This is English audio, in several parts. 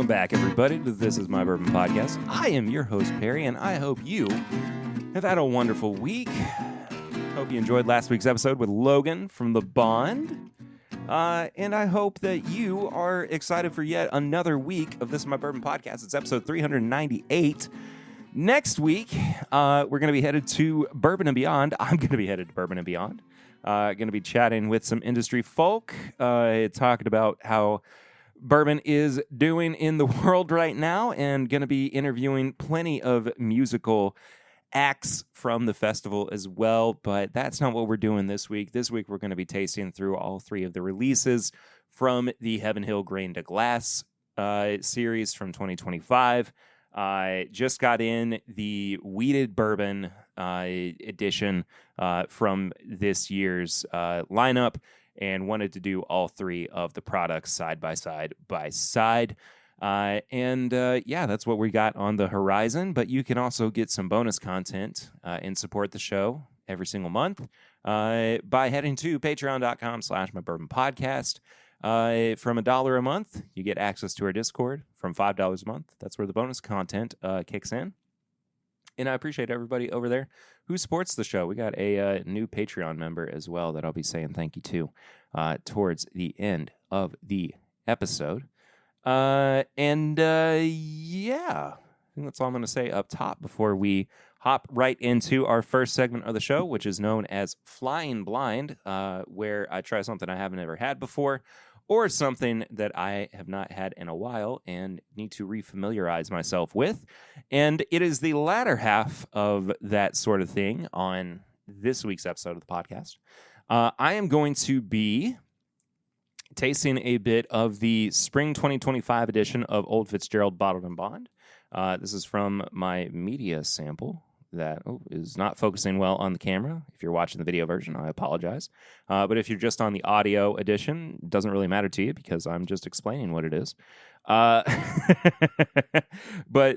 Welcome back, everybody, to This Is My Bourbon Podcast. I am your host, Perry, and I hope you have had a wonderful week. Hope you enjoyed last week's episode with Logan from The Bond. And I hope that you are excited for yet another week of This Is My Bourbon Podcast. It's episode 398. Next week, we're going to be headed to Bourbon and Beyond. I'm going to be headed to Bourbon and Beyond. Going to be chatting with some industry folk, talking about how bourbon is doing in the world right now, and going to be interviewing plenty of musical acts from the festival as well. But that's not what we're doing this week. This week, we're going to be tasting through all three of the releases from the Heaven Hill Grain to Glass series from 2025. Just got in the Wheated Bourbon edition from this year's lineup, and wanted to do all three of the products side by side. That's what we got on the horizon. But you can also get some bonus content and support the show every single month by heading to patreon.com/mybourbonpodcast. From $1 a month, you get access to our Discord. From $5 a month, that's where the bonus content kicks in. And I appreciate everybody over there who supports the show. We got a new Patreon member as well that I'll be saying thank you to towards the end of the episode. I think that's all I'm going to say up top before we hop right into our first segment of the show, which is known as Flying Blind, where I try something I haven't ever had before, or something that I have not had in a while and need to refamiliarize myself with. And it is the latter half of that sort of thing on this week's episode of the podcast. I am going to be tasting a bit of the Spring 2025 edition of Old Fitzgerald Bottled and Bond. This is from my media sample that is not focusing well on the camera. If you're watching the video version, I apologize. But if you're just on the audio edition, it doesn't really matter to you because I'm just explaining what it is. But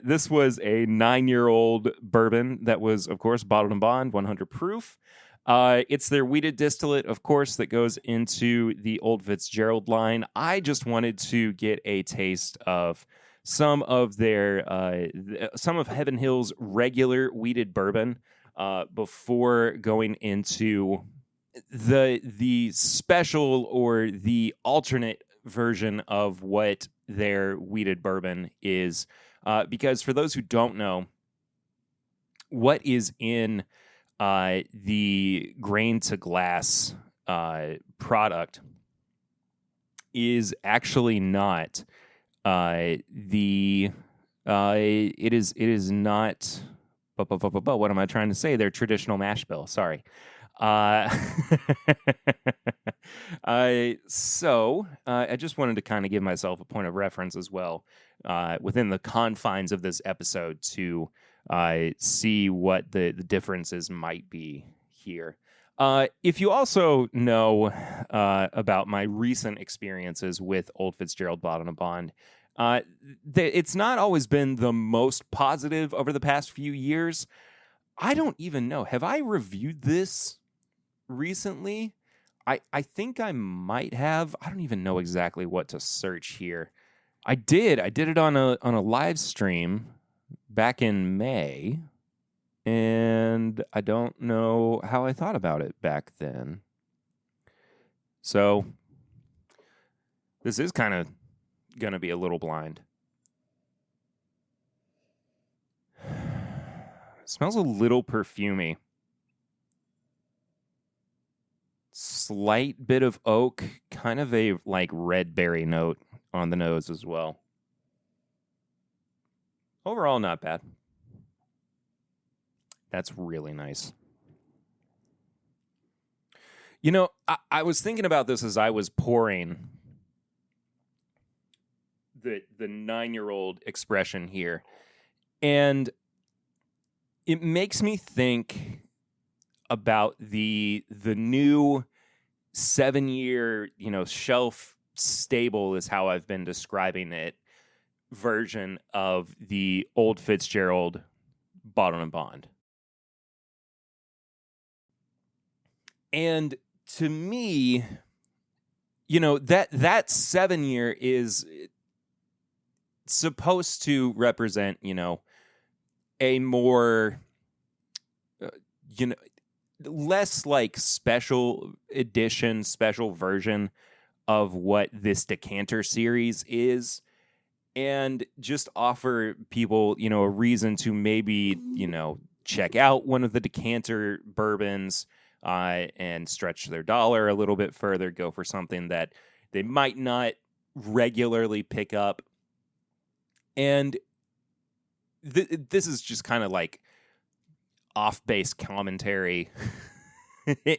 this was a 9-year-old bourbon that was, of course, bottled and bond, 100 proof. It's their wheated distillate, of course, that goes into the Old Fitzgerald line. I just wanted to get a taste of some of Heaven Hill's regular wheated bourbon before going into the special or the alternate version of what their wheated bourbon is. Because for those who don't know, what is in the grain to glass product is actually not it is not what am I trying to say? Their traditional mash bill. Sorry. So I just wanted to kind of give myself a point of reference as well within the confines of this episode to see what the differences might be here. If you also know about my recent experiences with Old Fitzgerald Bottled and Bond, it's not always been the most positive over the past few years. I don't even know. Have I reviewed this recently? I think I might have. I don't even know exactly what to search here. I did it on a live stream back in May. And I don't know how I thought about it back then. So this is kind of going to be a little blind. It smells a little perfumey. Slight bit of oak, kind of a like red berry note on the nose as well. Overall, not bad. That's really nice. You know, I was thinking about this as I was pouring the 9-year-old expression here. And it makes me think about the new 7-year, shelf stable is how I've been describing it, version of the Old Fitzgerald Bottled and Bond. And to me, that 7 year is it's supposed to represent, a more, less like special edition, special version of what this decanter series is, and just offer people, a reason to maybe, check out one of the decanter bourbons and stretch their dollar a little bit further, go for something that they might not regularly pick up. And this is just kind of like off-base commentary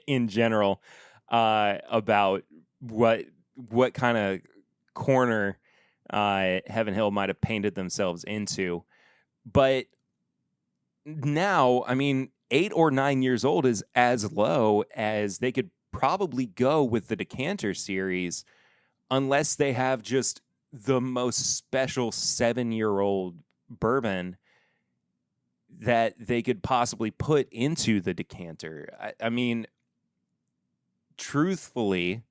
in general about what kind of corner Heaven Hill might have painted themselves into. But now, 8 or 9 years old is as low as they could probably go with the decanter series, unless they have just the most special 7-year-old bourbon that they could possibly put into the decanter. Truthfully,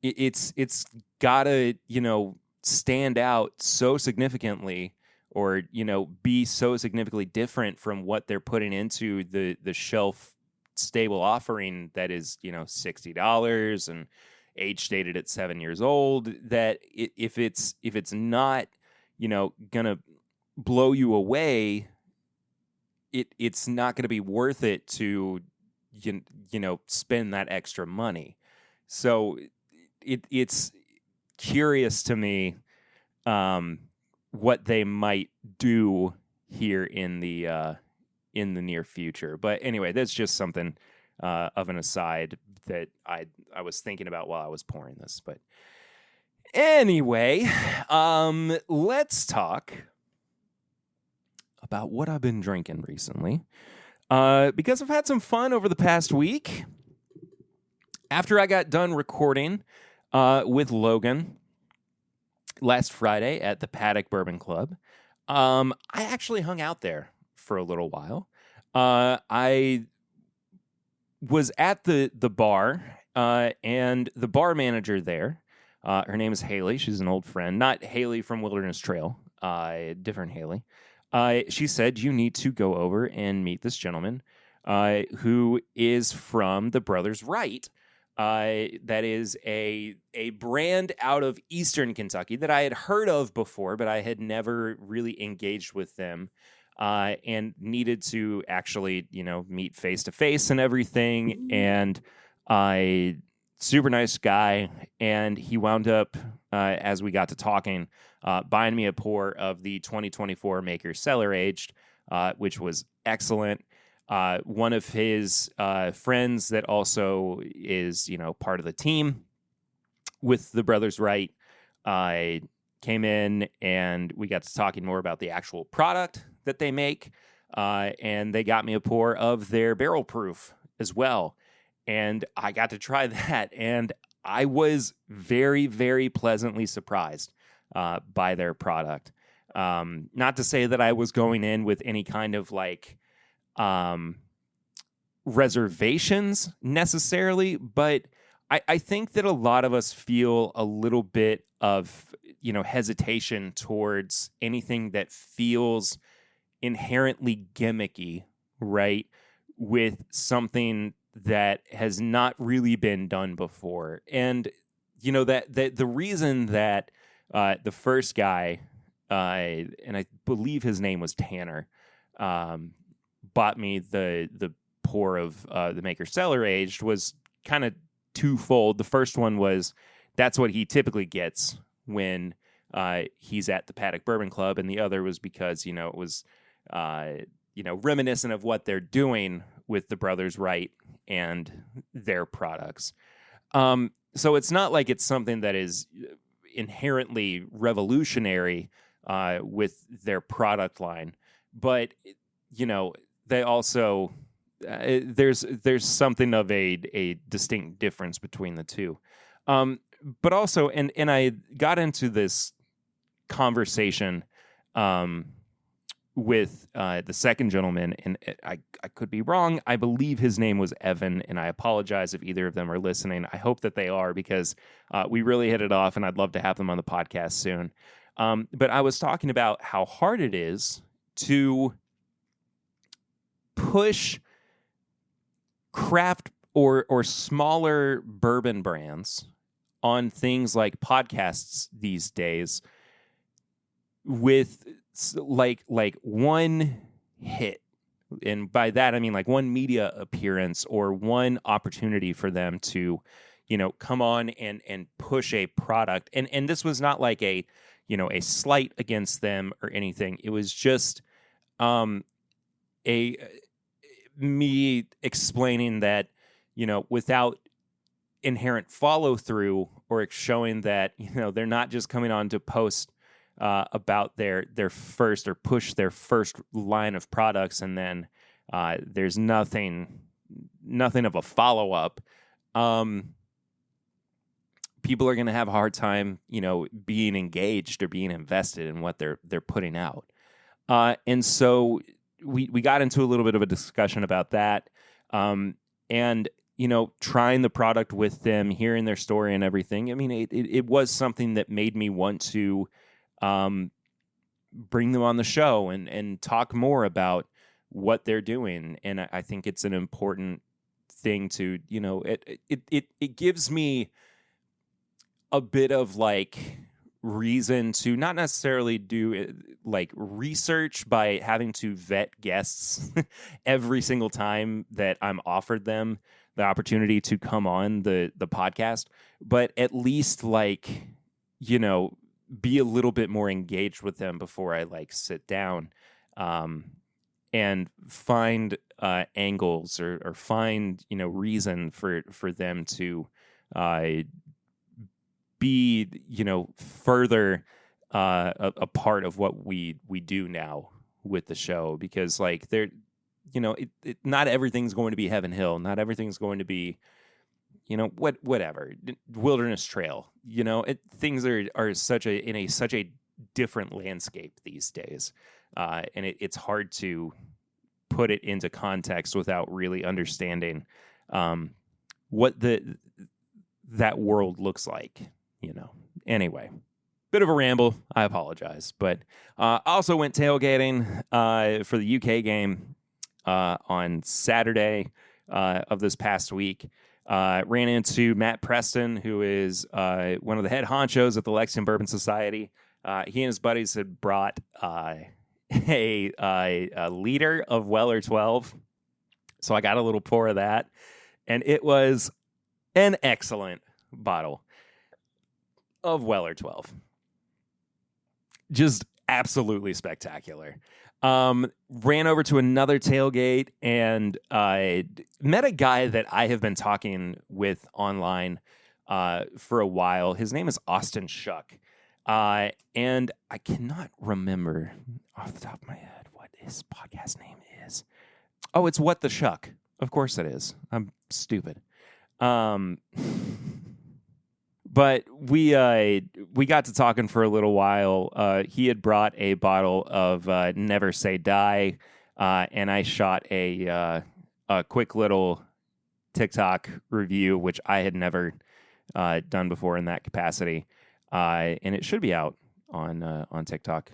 it's gotta, stand out so significantly, or, be so significantly different from what they're putting into the shelf stable offering that is, $60 and age stated at 7 years old, that if it's not, gonna blow you away, it's not gonna be worth it to, spend that extra money. So it's curious to me what they might do here in the near future. But anyway, that's just something of an aside that I was thinking about while I was pouring this. But anyway, let's talk about what I've been drinking recently. Because I've had some fun over the past week. After I got done recording with Logan last Friday at the Paddock Bourbon Club, I actually hung out there for a little while. I was at the bar, and the bar manager there, her name is Haley. She's an old friend. Not Haley from Wilderness Trail, different Haley. She said, you need to go over and meet this gentleman who is from the Brothers Wright. That is a brand out of Eastern Kentucky that I had heard of before, but I had never really engaged with them, and needed to actually, meet face to face and everything. And super nice guy, and he wound up, as we got to talking, buying me a pour of the 2024 Maker Cellar Aged, which was excellent. One of his friends that also is, part of the team with the Brothers Wright, came in, and we got to talking more about the actual product that they make, and they got me a pour of their barrel proof as well. And I got to try that, and I was very, very pleasantly surprised by their product. Not to say that I was going in with any kind of reservations necessarily, but I think that a lot of us feel a little bit of, hesitation towards anything that feels inherently gimmicky, right? With something that has not really been done before. And, that the reason that the first guy, and I believe his name was Tanner, bought me the pour of the Maker Cellar Aged was kind of twofold. The first one was that's what he typically gets when he's at the Paddock Bourbon Club, and the other was because it was reminiscent of what they're doing with the Brothers Wright and their products. So it's not like it's something that is inherently revolutionary with their product line, but they also there's something of a distinct difference between the two. But also, and I got into this conversation with the second gentleman, and I could be wrong. I believe his name was Evan, and I apologize if either of them are listening. I hope that they are, because we really hit it off, and I'd love to have them on the podcast soon. But I was talking about how hard it is to push craft or smaller bourbon brands on things like podcasts these days with like one hit. And by that, I mean like one media appearance or one opportunity for them to, come on and push a product. And this was not like a slight against them or anything. It was just me explaining that, without inherent follow through or showing that, they're not just coming on to post about their first or push their first line of products, and then there's nothing of a follow up. People are going to have a hard time, being engaged or being invested in what they're putting out. And so we got into a little bit of a discussion about that, and trying the product with them, hearing their story and everything. I mean, it was something that made me want to bring them on the show and talk more about what they're doing. And I think it's an important thing to, it gives me a bit of like reason to not necessarily do like research by having to vet guests every single time that I'm offered them the opportunity to come on the podcast, but at least like, be a little bit more engaged with them before I like sit down and find angles or find, reason for them to be, further a part of what we do now with the show, because like they're, not everything's going to be Heaven Hill. Not everything's going to be, whatever Wilderness Trail. Things are such a different landscape these days, and it's hard to put it into context without really understanding what that world looks like. Anyway, bit of a ramble. I apologize, but also went tailgating for the UK game on Saturday of this past week. Ran into Matt Preston, who is one of the head honchos at the Lexington Bourbon Society. He and his buddies had brought a liter of Weller 12. So I got a little pour of that, and it was an excellent bottle of Weller 12. Just absolutely spectacular. Ran over to another tailgate and met a guy that I have been talking with online for a while. His name is Austin Shuck. And I cannot remember off the top of my head what his podcast name is. Oh, it's What the Shuck. Of course it is. I'm stupid. But we got to talking for a little while. He had brought a bottle of Never Say Die, and I shot a quick little TikTok review, which I had never done before in that capacity, and it should be out on TikTok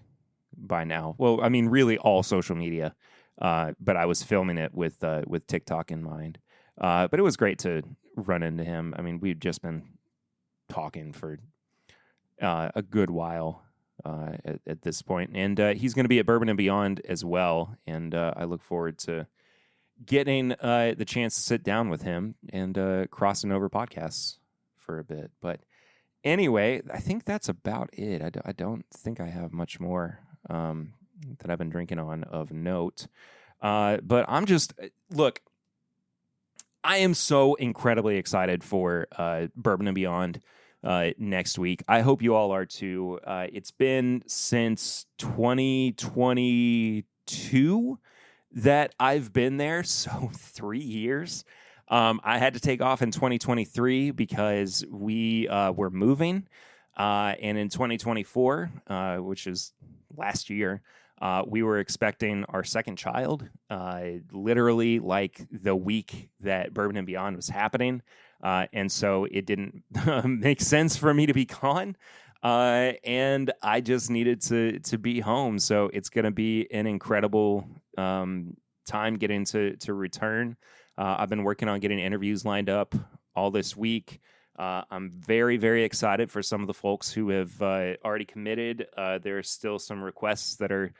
by now. Well, I mean, really all social media, but I was filming it with TikTok in mind. But it was great to run into him. I mean, we'd just been talking for a good while at this point, and he's going to be at Bourbon and Beyond as well, and I look forward to getting the chance to sit down with him and crossing over podcasts for a bit. But anyway, I think that's about it. I don't think I have much more that I've been drinking on of note, but I'm just look, I am so incredibly excited for Bourbon and Beyond next week. I hope you all are too. It's been since 2022 that I've been there, so 3 years. I had to take off in 2023 because we were moving, and in 2024, which is last year, we were expecting our second child, literally like the week that Bourbon and Beyond was happening. And so it didn't make sense for me to be gone. And I just needed to be home. So it's going to be an incredible time getting to return. I've been working on getting interviews lined up all this week. I'm very, very excited for some of the folks who have already committed. There are still some requests that are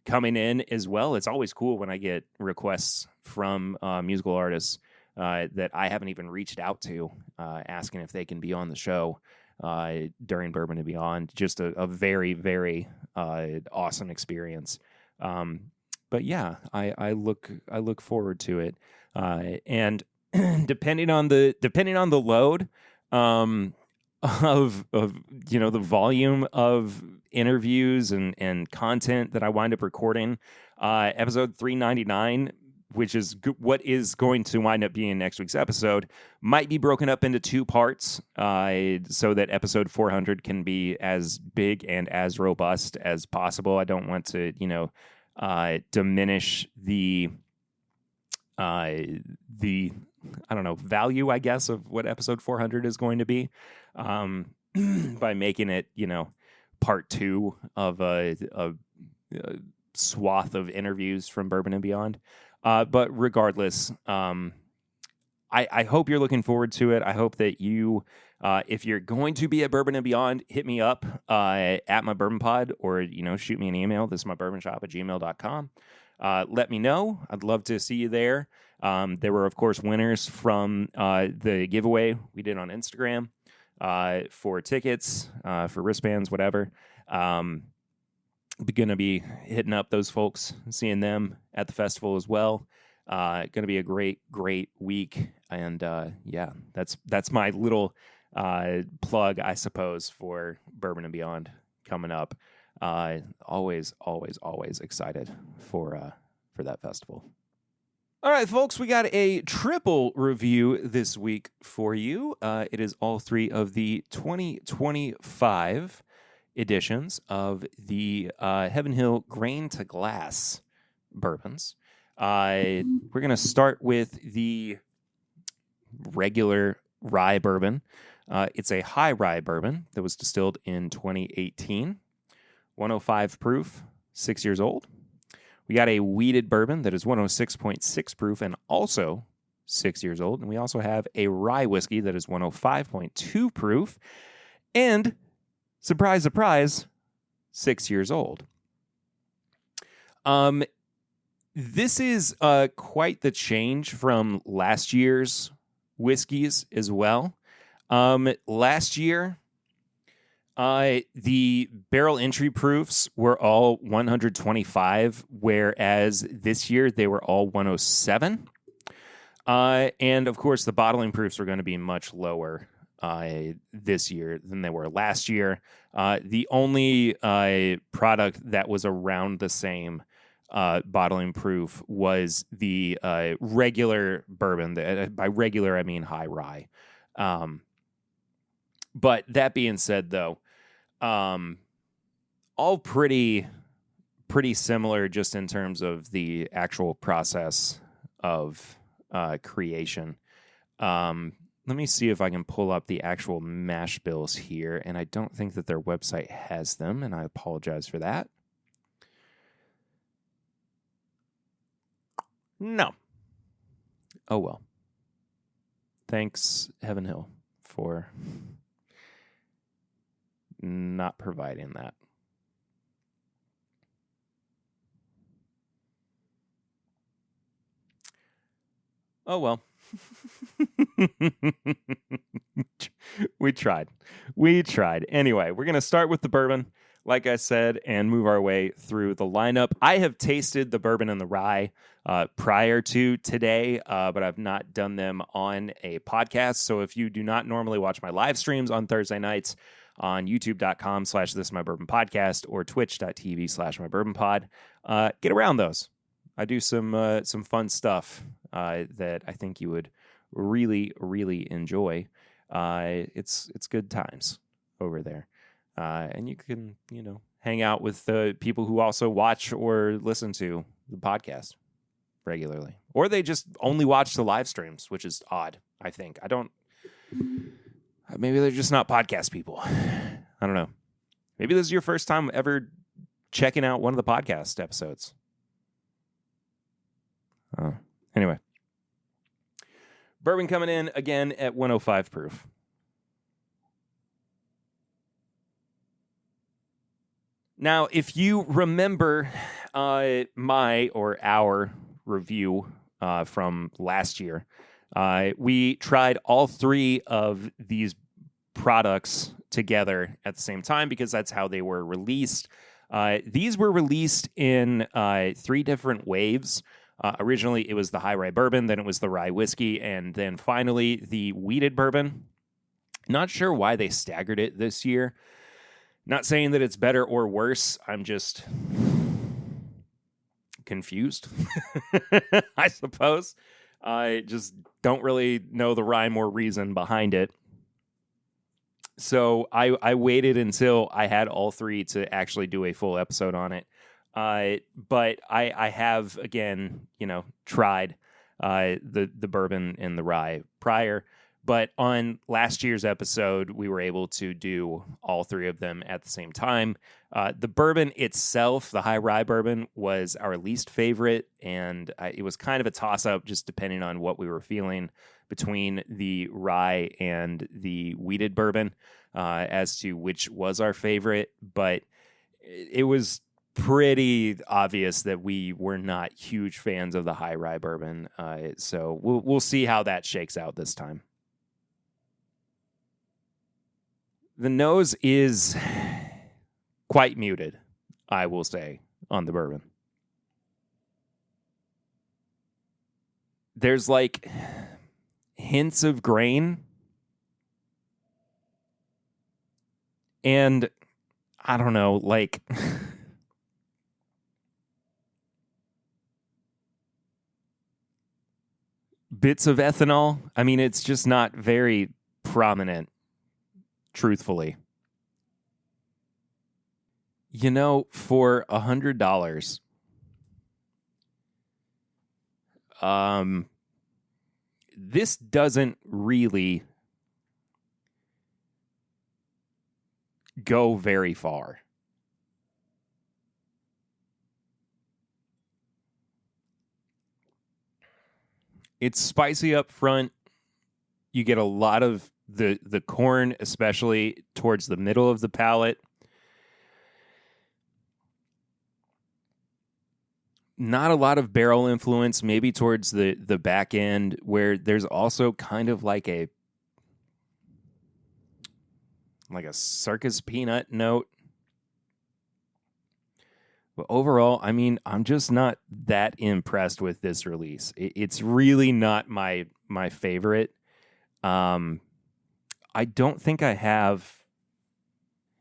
coming in as well. It's always cool when I get requests from musical artists that I haven't even reached out to, asking if they can be on the show during Bourbon and Beyond. Just a very, very awesome experience. But yeah, I look forward to it. And depending on the load of the volume of interviews and content that I wind up recording, episode 399, which is what is going to wind up being next week's episode, might be broken up into two parts, so that episode 400 can be as big and as robust as possible. I don't want to, diminish the value, I guess, of what episode 400 is going to be, by making it, part two of a swath of interviews from Bourbon and Beyond. But regardless, I hope you're looking forward to it. I hope that you, if you're going to be at Bourbon and Beyond, hit me up at my Bourbon Pod, or shoot me an email. This is mybourbonshop@gmail.com. Let me know. I'd love to see you there. There were, of course, winners from the giveaway we did on Instagram for tickets, for wristbands, whatever. Going to be hitting up those folks, seeing them at the festival as well. Going to be a great, great week. And yeah, that's my little plug, I suppose, for Bourbon and Beyond coming up. Always excited for that festival. All right, folks, we got a triple review this week for you. It is all three of the 2025 editions of the Heaven Hill Grain to Glass bourbons. We're going to start with the regular rye bourbon. It's a high rye bourbon that was distilled in 2018. 105 proof, 6 years old. We got a wheated bourbon that is 106.6 proof and also 6 years old. And we also have a rye whiskey that is 105.2 proof and, surprise, surprise, 6 years old. This is quite the change from last year's whiskeys as well. Last year, the barrel entry proofs were all 125, whereas this year they were all 107. And of course, the bottling proofs are going to be much lower this year than they were last year. The only product that was around the same bottling proof was the regular bourbon. By regular, I mean high rye. But that being said, though, all pretty similar just in terms of the actual process of creation. Let me see if I can pull up the actual mash bills here, and I don't think that their website has them, and I apologize for that. No. Oh, well. Thanks, Heaven Hill, for not providing that. Oh, well. We tried. Anyway, we're going to start with the bourbon, like I said, and move our way through the lineup. I have tasted the bourbon and the rye prior to today, but I've not done them on a podcast. So if you do not normally watch my live streams on Thursday nights on youtube.com/thisismybourbonpodcast or twitch.tv/mybourbonpod, get around those. I do some fun stuff that I think you would really, really enjoy. It's good times over there. And you can, hang out with the people who also watch or listen to the podcast regularly. Or they just only watch the live streams, which is odd, I think. Maybe they're just not podcast people. I don't know. Maybe this is your first time ever checking out one of the podcast episodes. Anyway. Bourbon coming in again at 105 proof. Now, if you remember my or our review from last year, we tried all three of these products together at the same time because that's how they were released. These were released in three different waves. Originally, it was the high rye bourbon, then it was the rye whiskey, and then finally the wheated bourbon. Not sure why they staggered it this year. Not saying that it's better or worse. I'm just confused, I suppose. I just don't really know the rhyme or reason behind it. So I waited until I had all three to actually do a full episode on it. But I have, again, tried the bourbon and the rye prior. But on last year's episode, we were able to do all three of them at the same time. The bourbon itself, the high rye bourbon, was our least favorite, and it was kind of a toss-up just depending on what we were feeling between the rye and the wheated bourbon as to which was our favorite. But it was pretty obvious that we were not huge fans of the high rye bourbon. So we'll see how that shakes out this time. The nose is quite muted, I will say, on the bourbon. There's like hints of grain. And I don't know, like bits of ethanol. I mean, it's just not very prominent. Truthfully, for $100, this doesn't really go very far. It's spicy up front. You get a lot of the corn, especially towards the middle of the palate. Not a lot of barrel influence, maybe towards the back end, where there's also kind of like a circus peanut note. But overall, I mean, I'm just not that impressed with this release. It's really not my favorite. I don't think I have.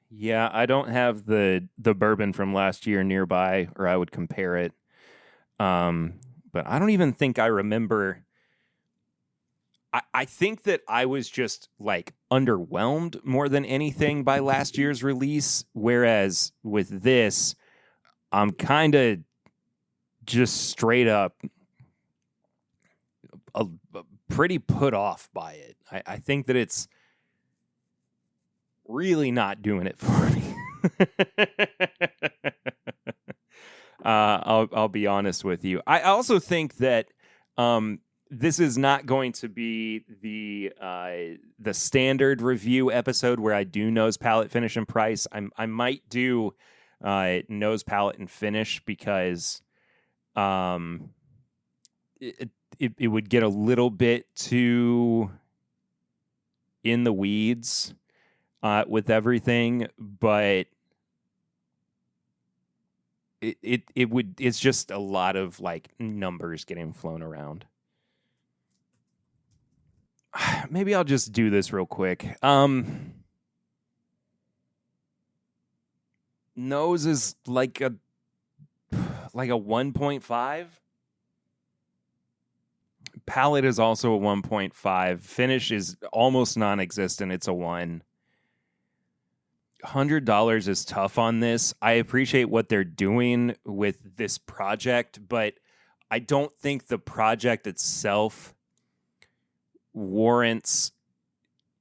Yeah, I don't have the bourbon from last year nearby, or I would compare it. But I don't even think I remember. I think that I was just like underwhelmed more than anything by last year's release. Whereas with this, I'm kind of just straight up pretty put off by it. I think that it's really not doing it for me. I'll be honest with you. I also think that this is not going to be the standard review episode where I do nose, palate, finish, and price. I might do nose, palate, and finish because it would get a little bit too in the weeds with everything, but it's just a lot of like numbers getting flown around. Maybe I'll just do this real quick. Nose is like a 1.5. Palate is also a 1.5. Finish is almost non-existent. It's a 1. $100 is tough on this. I appreciate what they're doing with this project, but I don't think the project itself warrants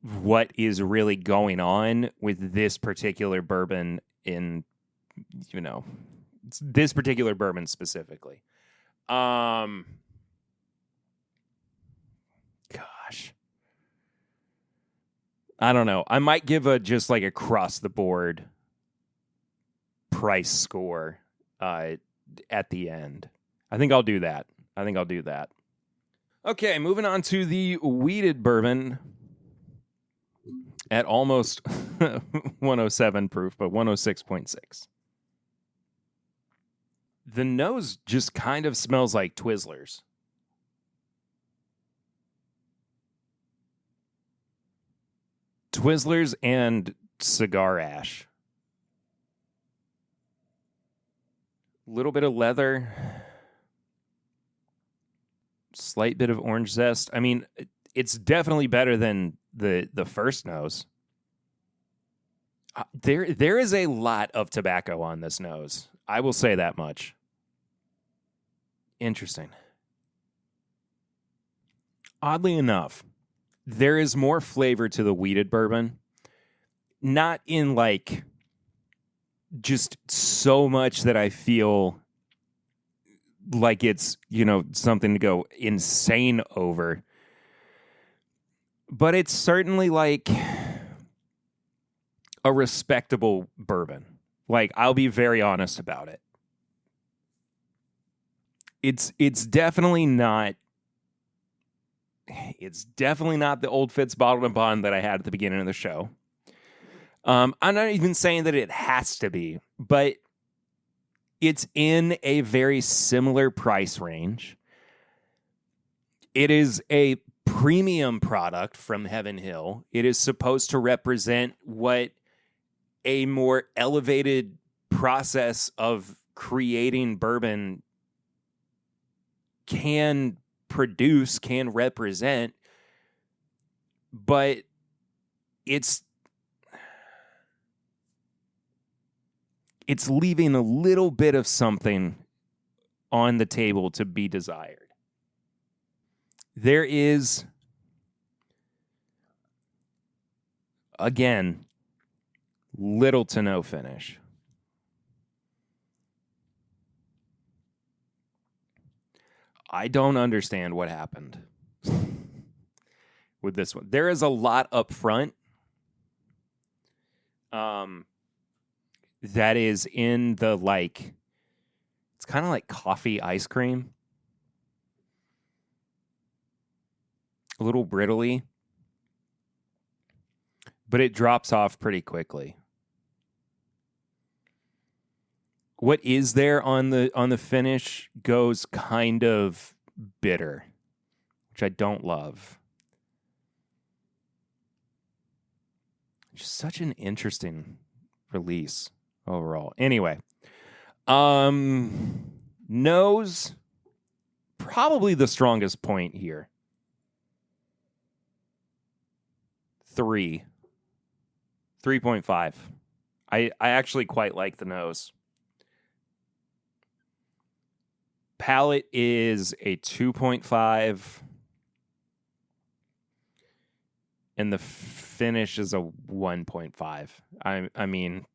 what is really going on with this particular bourbon in, this particular bourbon specifically. Gosh. I don't know. I might give just like across the board price score at the end. I think I'll do that. Okay, moving on to the wheated bourbon at almost 107 proof, but 106.6. The nose just kind of smells like Twizzlers. Twizzlers and cigar ash. A little bit of leather. Slight bit of orange zest. I mean, it's definitely better than the first nose. There is a lot of tobacco on this nose. I will say that much. Interesting. Oddly enough, there is more flavor to the wheated bourbon. Not in like just so much that I feel like it's, something to go insane over. But it's certainly like a respectable bourbon. Like, I'll be very honest about it. It's definitely not the Old Fitz Bottled and Bond that I had at the beginning of the show. I'm not even saying that it has to be, but it's in a very similar price range. It is a premium product from Heaven Hill. It is supposed to represent what a more elevated process of creating bourbon can produce, can represent, but it's leaving a little bit of something on the table to be desired. There is, again, little to no finish. I don't understand what happened with this one. There is a lot up front that is in the, like, it's kind of like coffee ice cream. A little brittly. But it drops off pretty quickly. What is there on the finish goes kind of bitter, which I don't love. Just such an interesting release overall. Anyway, nose, probably the strongest point here. 3.5. I actually quite like the nose. Palate is a 2.5. And the finish is a 1.5. I mean,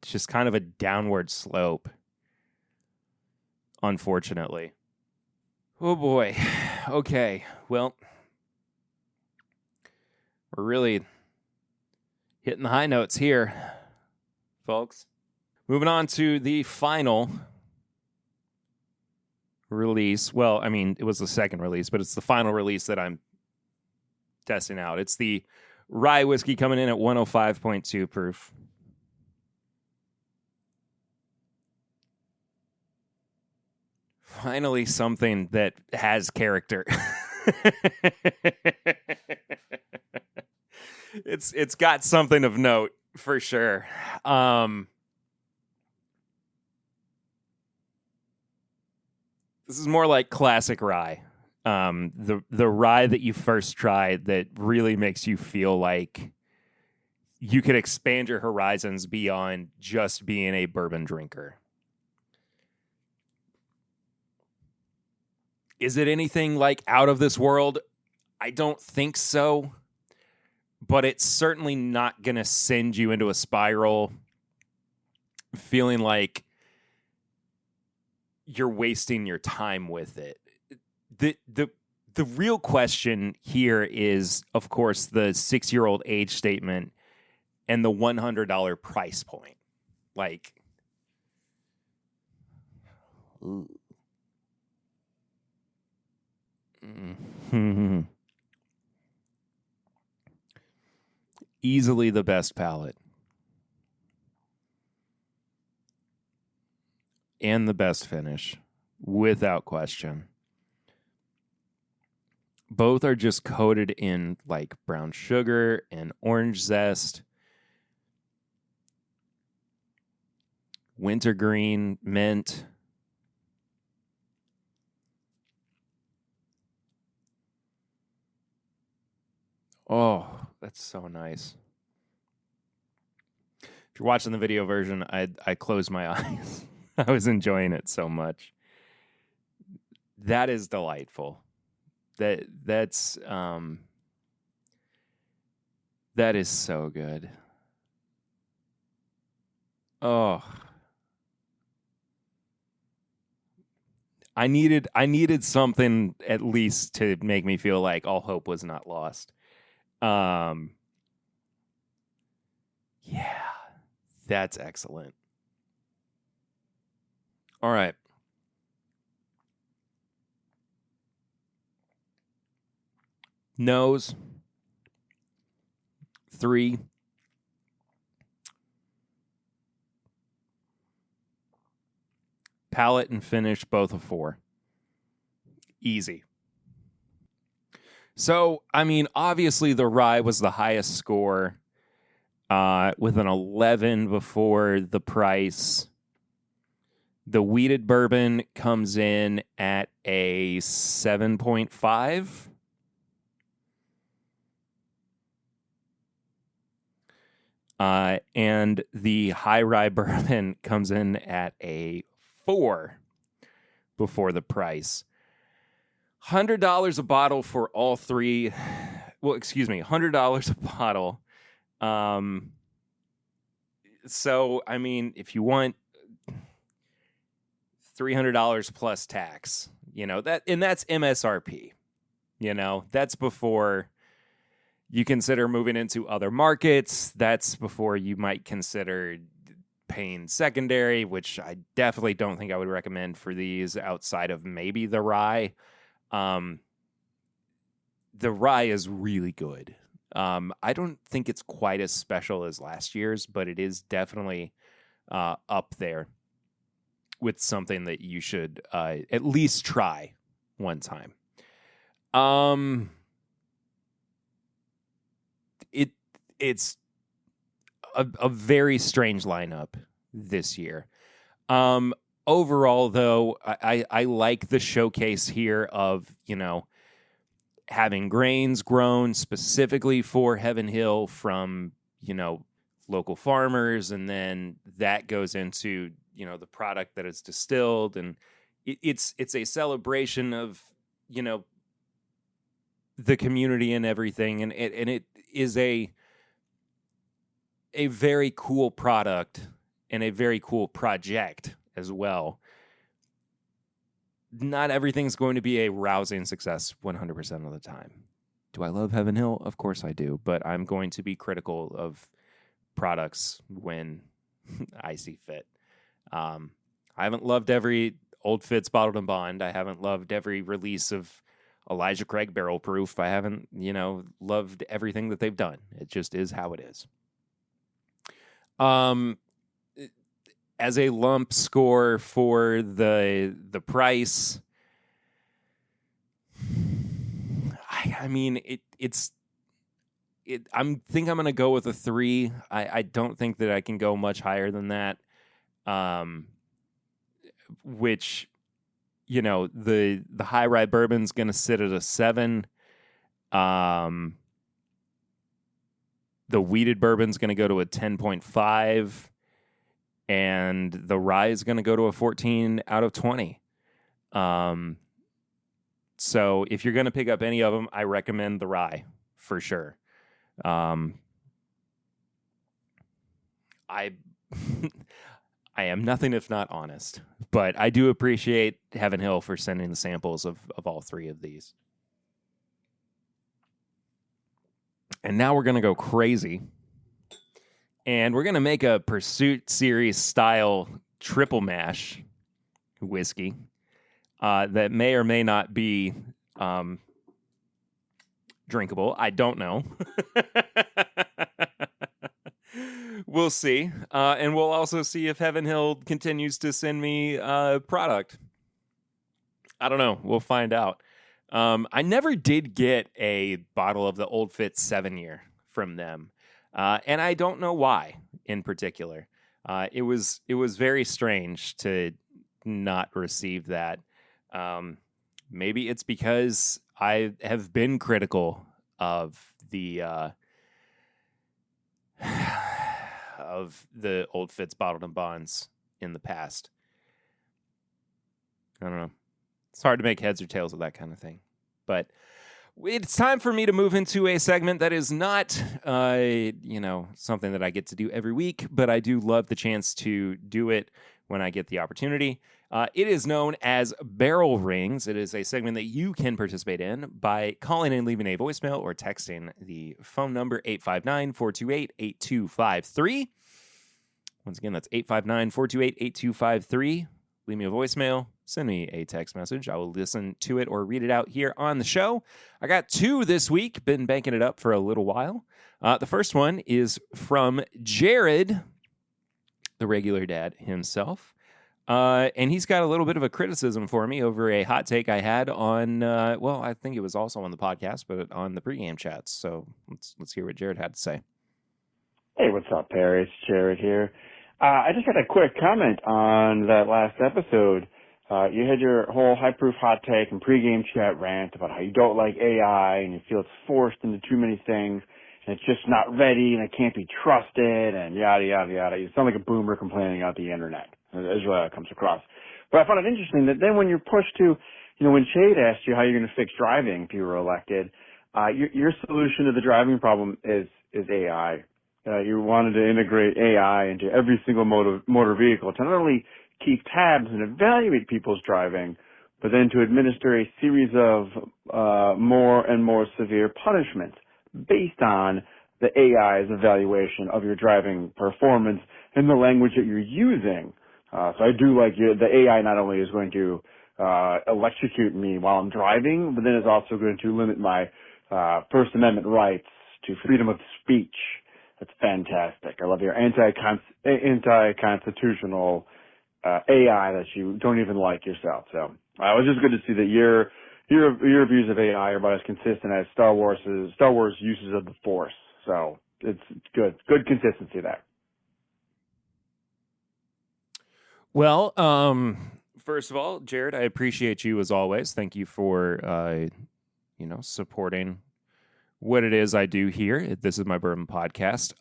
it's just kind of a downward slope, unfortunately. Oh, boy. Okay, well, we're really hitting the high notes here, folks. Moving on to the final release. Well, I mean, it was the second release, but it's the final release that I'm testing out. It's the rye whiskey coming in at 105.2 proof. Finally, something that has character. It's got something of note for sure. This is more like classic rye. The rye that you first tried that really makes you feel like you could expand your horizons beyond just being a bourbon drinker. Is it anything like out of this world? I don't think so. but it's certainly not going to send you into a spiral feeling like you're wasting your time with it. The real question here is, of course, the 6-year-old age statement and the $100 price point. Like, easily the best palate. And the best finish, without question. Both are just coated in like brown sugar and orange zest, wintergreen, mint. Oh, that's so nice. If you're watching the video version, I closed my eyes. I was enjoying it so much. That is delightful. That is so good. Oh. I needed something at least to make me feel like all hope was not lost. Yeah. That's excellent. All right. Nose. 3. Palate and finish, both a 4. Easy. So, I mean, obviously the rye was the highest score, with an 11 before the price. The wheated bourbon comes in at a 7.5. And the high rye bourbon comes in at a 4 before the price. $100 a bottle for all three. Well, excuse me, $100 a bottle. So, I mean, if you want $300 plus tax, and that's MSRP. That's before you consider moving into other markets. That's before you might consider paying secondary, which I definitely don't think I would recommend for these outside of maybe the rye. The rye is really good. I don't think it's quite as special as last year's, but it is definitely up there with something that you should at least try one time. It's a very strange lineup this year. Overall, though, I like the showcase here of, having grains grown specifically for Heaven Hill from, local farmers, and then that goes into, the product that is distilled, and it's a celebration of, the community and everything, and it is a very cool product and a very cool project as well. Not everything's going to be a rousing success 100% of the time. Do I love Heaven Hill? Of course I do, but I'm going to be critical of products when I see fit. I haven't loved every Old Fitz Bottled and Bond. I haven't loved every release of Elijah Craig Barrel Proof. I haven't, loved everything that they've done. It just is how it is. As a lump score for the price, I mean, I think I'm going to go with a 3. I don't think that I can go much higher than that. Which, the high rye bourbon's going to sit at a 7. The wheated bourbon's going to go to a 10.5. And the rye is going to go to a 14 out of 20. So if you're going to pick up any of them, I recommend the rye for sure. I I am nothing if not honest, but I do appreciate Heaven Hill for sending the samples of all three of these. And now we're going to go crazy. And we're going to make a Pursuit Series style triple mash whiskey that may or may not be drinkable. I don't know. We'll see. And we'll also see if Heaven Hill continues to send me product. I don't know. We'll find out. I never did get a bottle of the Old Fitz 7-year from them. And I don't know why in particular. It was very strange to not receive that. Maybe it's because I have been critical of the Old Fitz bottled in bonds in the past. I don't know. It's hard to make heads or tails of that kind of thing. But it's time for me to move into a segment that is not, something that I get to do every week, but I do love the chance to do it when I get the opportunity. It is known as Barrel Rings. It is a segment that you can participate in by calling and leaving a voicemail or texting the phone number 859-428-8253. Once again, that's 859-428-8253. Leave me a voicemail. Send me a text message. I will listen to it or read it out here on the show. I got 2 this week. Been banking it up for a little while. The first one is from Jared, the regular dad himself. And he's got a little bit of a criticism for me over a hot take I had on, I think it was also on the podcast, but on the pregame chats. So let's hear what Jared had to say. Hey, what's up, Perry? It's Jared here. I just had a quick comment on that last episode. You had your whole high-proof hot take and pregame chat rant about how you don't like AI and you feel it's forced into too many things and it's just not ready and it can't be trusted and yada, yada, yada. You sound like a boomer complaining about the internet. That's really how it comes across. But I found it interesting that then when you're pushed to, when Shade asked you how you're going to fix driving if you were elected, your solution to the driving problem is AI. You wanted to integrate AI into every single motor vehicle to not only keep tabs and evaluate people's driving, but then to administer a series of more and more severe punishments based on the AI's evaluation of your driving performance and the language that you're using. So I do like the AI not only is going to electrocute me while I'm driving, but then it's also going to limit my First Amendment rights to freedom of speech. That's fantastic. I love your anti-constitutional AI that you don't even like yourself. So it was just good to see that your views of AI are about as consistent as Star Wars uses of the Force. So it's good consistency there. Well, first of all, Jared, I appreciate you as always. Thank you for supporting what it is I do here. This is my Bourbon Podcast.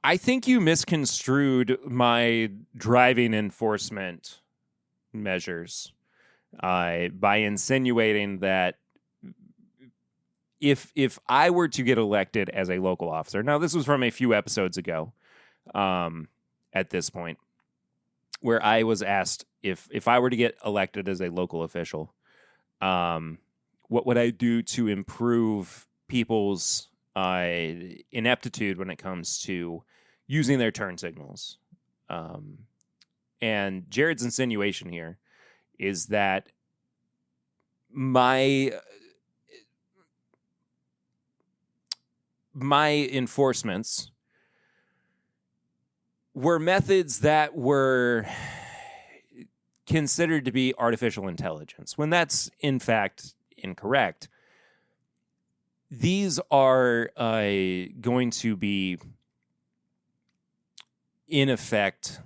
I think you misconstrued my driving enforcement measures by insinuating that if I were to get elected as a local officer, now this was from a few episodes ago at this point, where I was asked if I were to get elected as a local official, what would I do to improve people's ineptitude when it comes to using their turn signals? And Jared's insinuation here is that my enforcements were methods that were considered to be artificial intelligence, when that's in fact incorrect. These are going to be, in effect,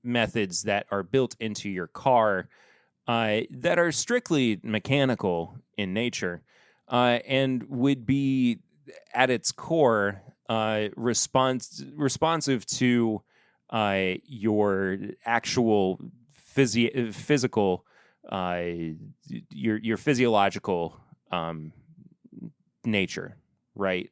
methods that are built into your car that are strictly mechanical in nature and would be, at its core, responsive to your actual physical, your physiological nature. right?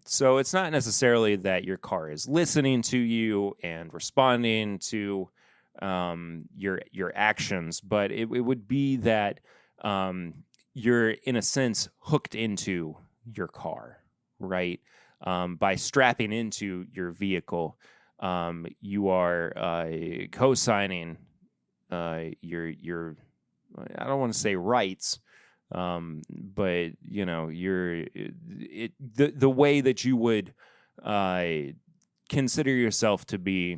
So it's not necessarily that your car is listening to you and responding to your actions, but it would be that you're, in a sense, hooked into your car, right? By strapping into your vehicle, you are co-signing your I don't want to say rights, but the way that you would consider yourself to be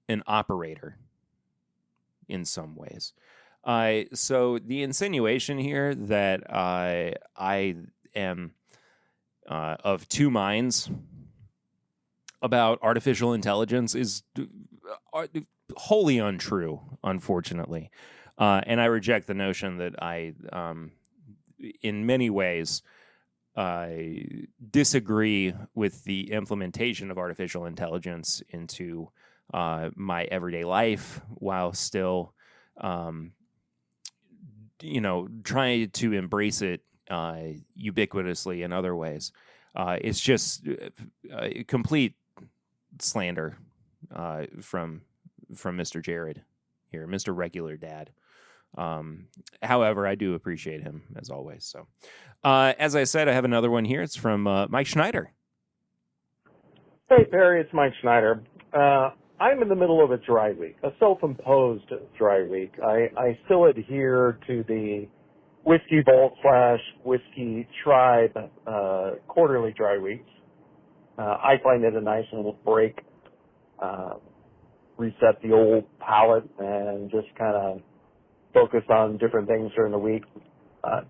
an operator in some ways. So the insinuation here that I am of two minds about artificial intelligence is wholly untrue, unfortunately. And I reject the notion that I, in many ways, disagree with the implementation of artificial intelligence into my everyday life, while still, trying to embrace it ubiquitously in other ways. It's just complete slander from Mr. Jared here, Mr. Regular Dad. However, I do appreciate him as always. So, as I said, I have another one here. It's from Mike Schneider. Hey, Perry, it's Mike Schneider. I'm in the middle of a dry week, a self-imposed dry week. I still adhere to the Whiskey Vault / Whiskey Tribe quarterly dry weeks. I find it a nice little break, reset the old palate, and just kind of focus on different things during the week.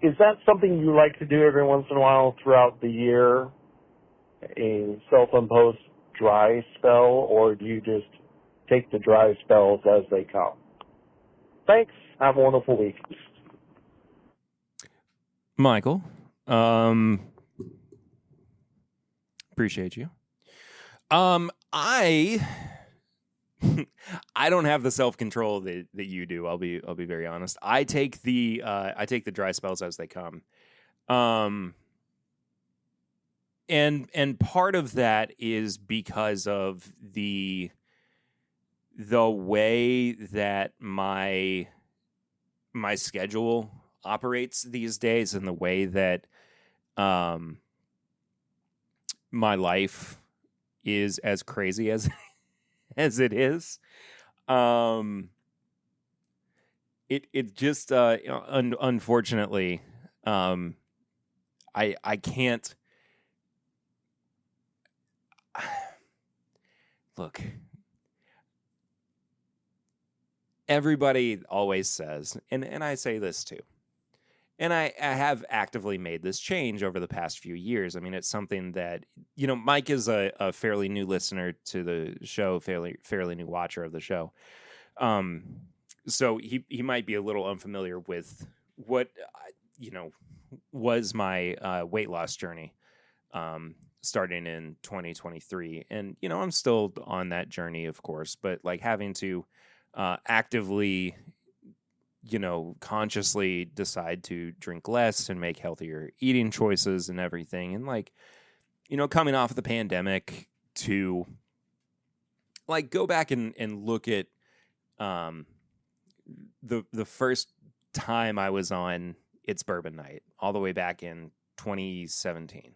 Is that something you like to do every once in a while throughout the year, a self-imposed dry spell, or do you just take the dry spells as they come? Thanks. Have a wonderful week. Michael, appreciate you. I don't have the self-control that you do. I'll be very honest. I take the dry spells as they come. And part of that is because of the way that my schedule operates these days, and the way that my life is as crazy as it is. It just unfortunately I can't look. Everybody always says, and I say this too, and I have actively made this change over the past few years. I mean, it's something that, Mike is a fairly new listener to the show, fairly new watcher of the show. So he might be a little unfamiliar with what, was my weight loss journey starting in 2023. And, I'm still on that journey, of course, but like having to actively, consciously decide to drink less and make healthier eating choices and everything. And like, coming off of the pandemic to like go back and look at the first time I was on It's Bourbon Night all the way back in 2017.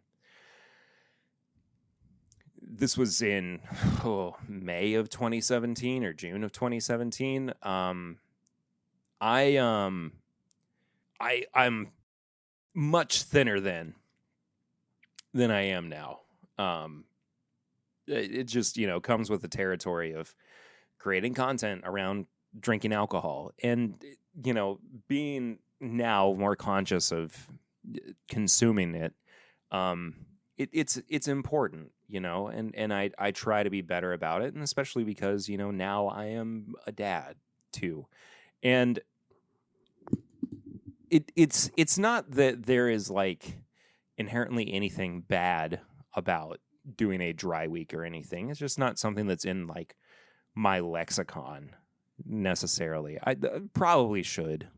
This was in May of 2017 or June of 2017. I'm much thinner than I am now. It just, comes with the territory of creating content around drinking alcohol, and, being now more conscious of consuming it. It's important, and I try to be better about it. And especially because, now I am a dad too. And it's not that there is like inherently anything bad about doing a dry week or anything. It's just not something that's in like my lexicon necessarily. I probably should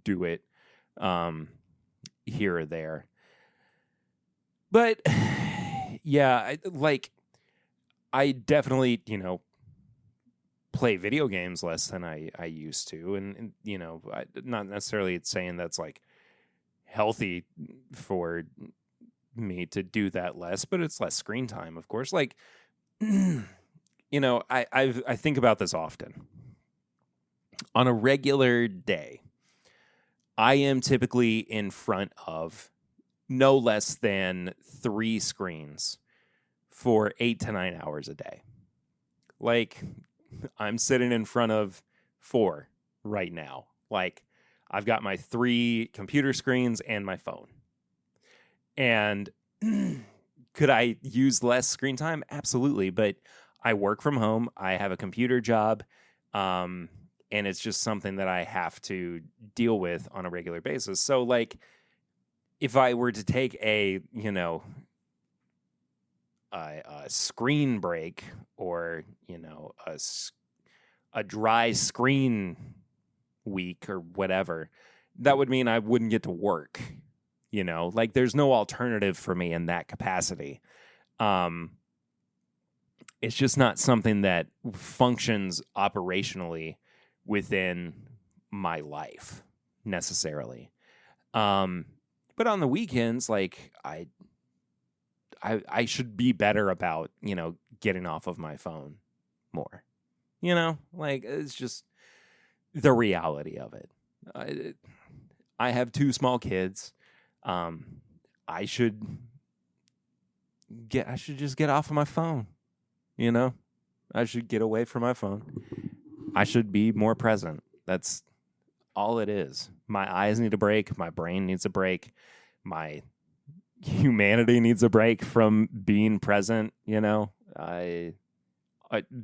do it here or there. But yeah, I definitely, play video games less than I used to. And not necessarily saying that's like healthy for me to do that less, but it's less screen time, of course. Like, I think about this often. On a regular day, I am typically in front of no less than 3 screens for 8 to 9 hours a day. Like, I'm sitting in front of 4 right now. Like, I've got my 3 computer screens and my phone. And could I use less screen time? Absolutely. But I work from home. I have a computer job. And it's just something that I have to deal with on a regular basis. So, like, if I were to take a screen break or, a dry screen week or whatever, that would mean I wouldn't get to work. Like, there's no alternative for me in that capacity. It's just not something that functions operationally within my life necessarily. But on the weekends, like, I should be better about, getting off of my phone more. Like, it's just the reality of it. I have 2 small kids. I should just get off of my phone. I should get away from my phone. I should be more present. That's all it is. My eyes need a break. My brain needs a break. My humanity needs a break from being present.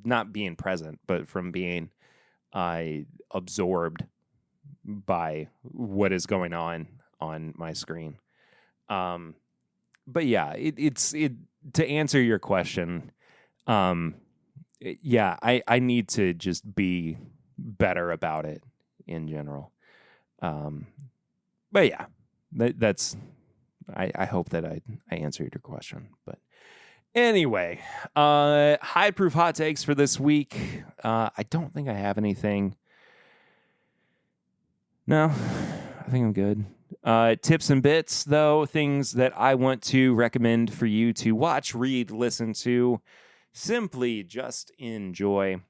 Not being present, but from being absorbed by what is going on my screen. But yeah, it's to answer your question. Yeah, I need to just be better about it in general. But yeah, that's. I hope that I answered your question. But anyway, high proof hot takes for this week. I don't think I have anything. No, I think I'm good. Tips and bits, though, things that I want to recommend for you to watch, read, listen to, simply just enjoy,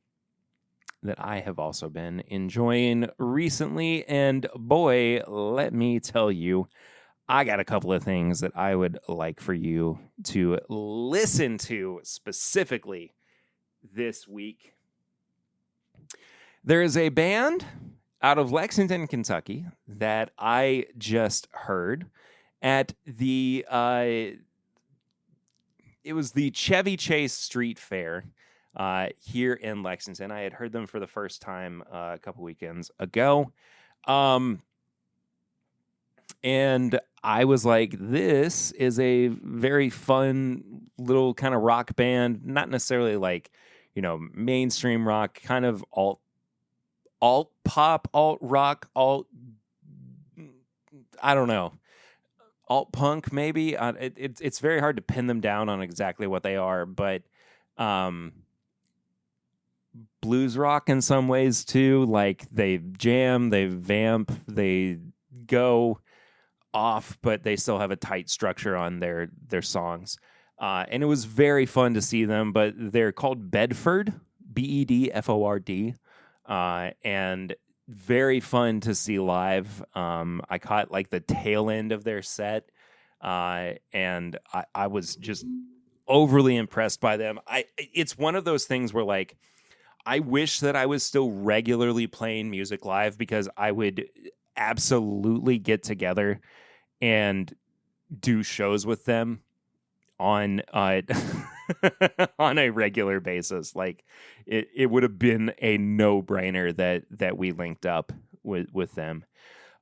that I have also been enjoying recently. And boy, let me tell you, I got a couple of things that I would like for you to listen to specifically this week. There is a band out of Lexington, Kentucky that I just heard at the it was the Chevy Chase Street Fair here in Lexington. I had heard them for the first time a couple weekends ago. And I was like, this is a very fun little kind of rock band, not necessarily like, mainstream rock, kind of alt pop, alt rock, I don't know, alt punk maybe. It's very hard to pin them down on exactly what they are, but blues rock in some ways too. Like, they jam, they vamp, they go off, but they still have a tight structure on their songs. And it was very fun to see them, but they're called Bedford, Bedford, and very fun to see live. I caught like the tail end of their set, and I was just overly impressed by them. It's one of those things where, like, I wish that I was still regularly playing music live, because I would absolutely get together and do shows with them on on a regular basis. Like, it would have been a no-brainer that we linked up with them.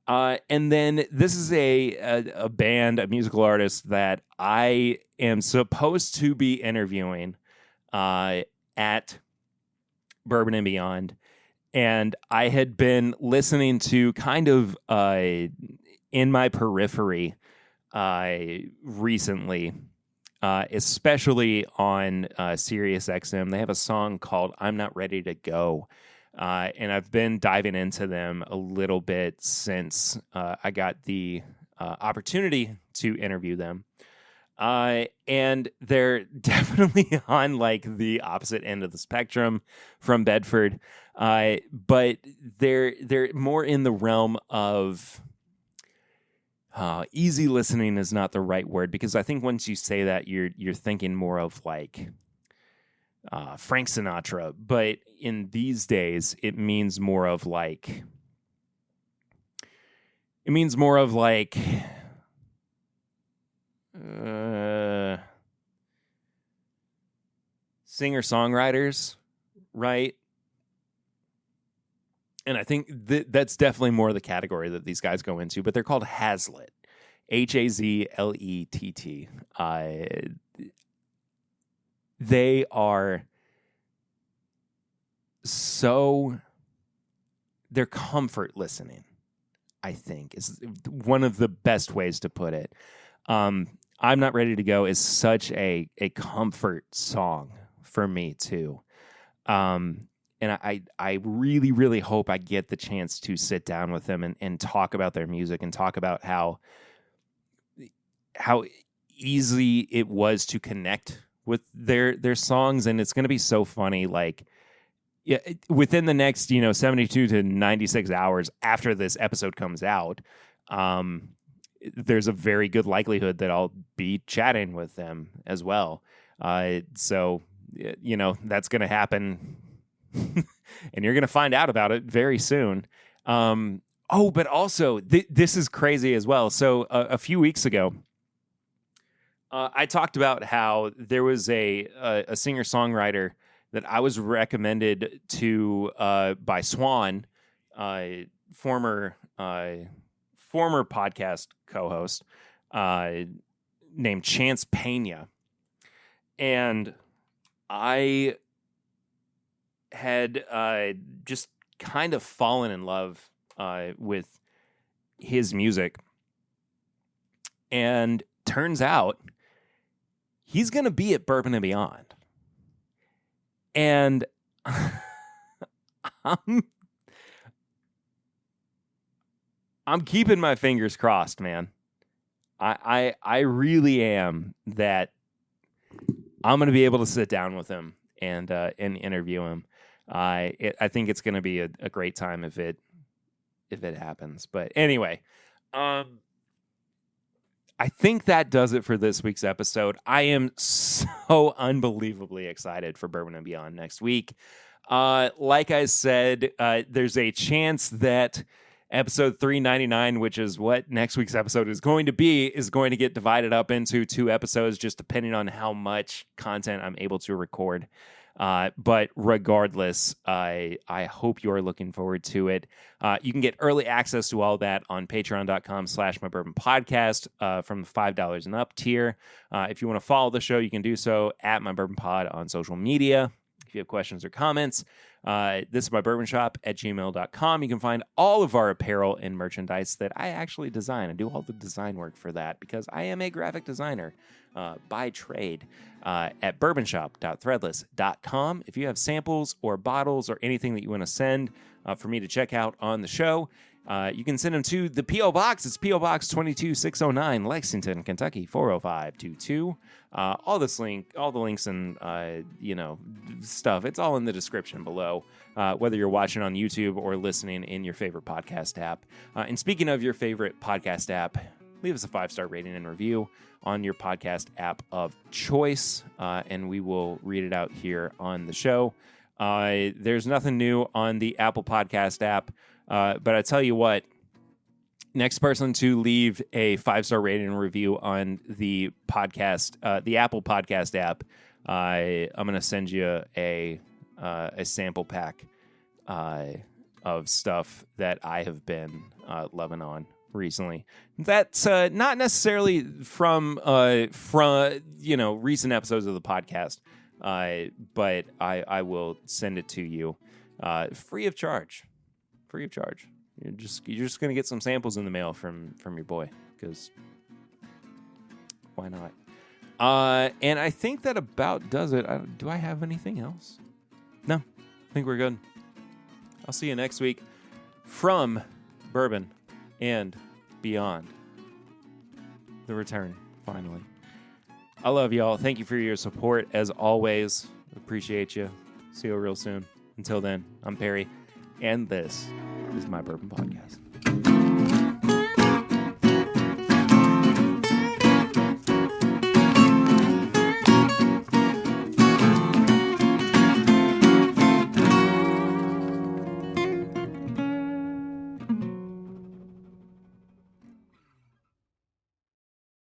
And then this is a band, a musical artist that I am supposed to be interviewing at Bourbon and Beyond. And I had been listening to kind of in my periphery recently, especially on Sirius XM. They have a song called "I'm Not Ready to Go," and I've been diving into them a little bit since I got the opportunity to interview them. And they're definitely on like the opposite end of the spectrum from Bedford, but they're more in the realm of easy listening is not the right word, because I think once you say that, you're thinking more of like Frank Sinatra, but in these days it means more of like singer-songwriters, right? And I think that's definitely more the category that these guys go into, but they're called Hazlitt, Hazlett. They are they're comfort listening, I think, is one of the best ways to put it. I'm Not Ready to Go is such a comfort song for me too. And I really, really hope I get the chance to sit down with them and talk about their music and talk about how easy it was to connect with their songs. And it's going to be so funny. Like, yeah, within the next, 72 to 96 hours after this episode comes out, there's a very good likelihood that I'll be chatting with them as well. So, that's going to happen. And you're going to find out about it very soon. But also, this is crazy as well. So a few weeks ago, I talked about how there was a singer-songwriter that I was recommended to by Swan, former podcast co-host, named Chance Pena. And I had just kind of fallen in love with his music. And turns out he's going to be at Bourbon and Beyond. And I'm keeping my fingers crossed, man. I really am, that I'm going to be able to sit down with him and interview him. I think it's going to be a great time if it happens. But anyway, I think that does it for this week's episode. I am so unbelievably excited for Bourbon and Beyond next week. Like I said, there's a chance that episode 399, which is what next week's episode is going to be, is going to get divided up into 2 episodes, just depending on how much content I'm able to record. But regardless, I hope you're looking forward to it. You can get early access to all that on patreon.com/mybourbonpodcast from the $5 and up tier. If you want to follow the show, you can do so at mybourbonpod on social media. If you have questions or comments, this is mybourbonshop@gmail.com. You can find all of our apparel and merchandise that I actually design. I do all the design work for that because I am a graphic designer by trade at bourbonshop.threadless.com. If you have samples or bottles or anything that you want to send for me to check out on the show, you can send them to the P.O. Box. It's P.O. Box 22609, Lexington, Kentucky, 40522. All the links and stuff, it's all in the description below, whether you're watching on YouTube or listening in your favorite podcast app. And speaking of your favorite podcast app, leave us a 5-star rating and review on your podcast app of choice, and we will read it out here on the show. There's nothing new on the Apple Podcast app, but I tell you what, next person to leave a 5-star rating and review on the podcast, the Apple Podcast app, I'm going to send you a sample pack of stuff that I have been loving on recently. That's not necessarily from recent episodes of the podcast, but I will send it to you free of charge. You're just going to get some samples in the mail from your boy, because why not? And I think that about does it. Do I have anything else? No, I think we're good. I'll see you next week from Bourbon and beyond. The return, finally. I love y'all. Thank you for your support, as always. Appreciate you. See you real soon. Until then, I'm Perry, and this is my Bourbon Podcast.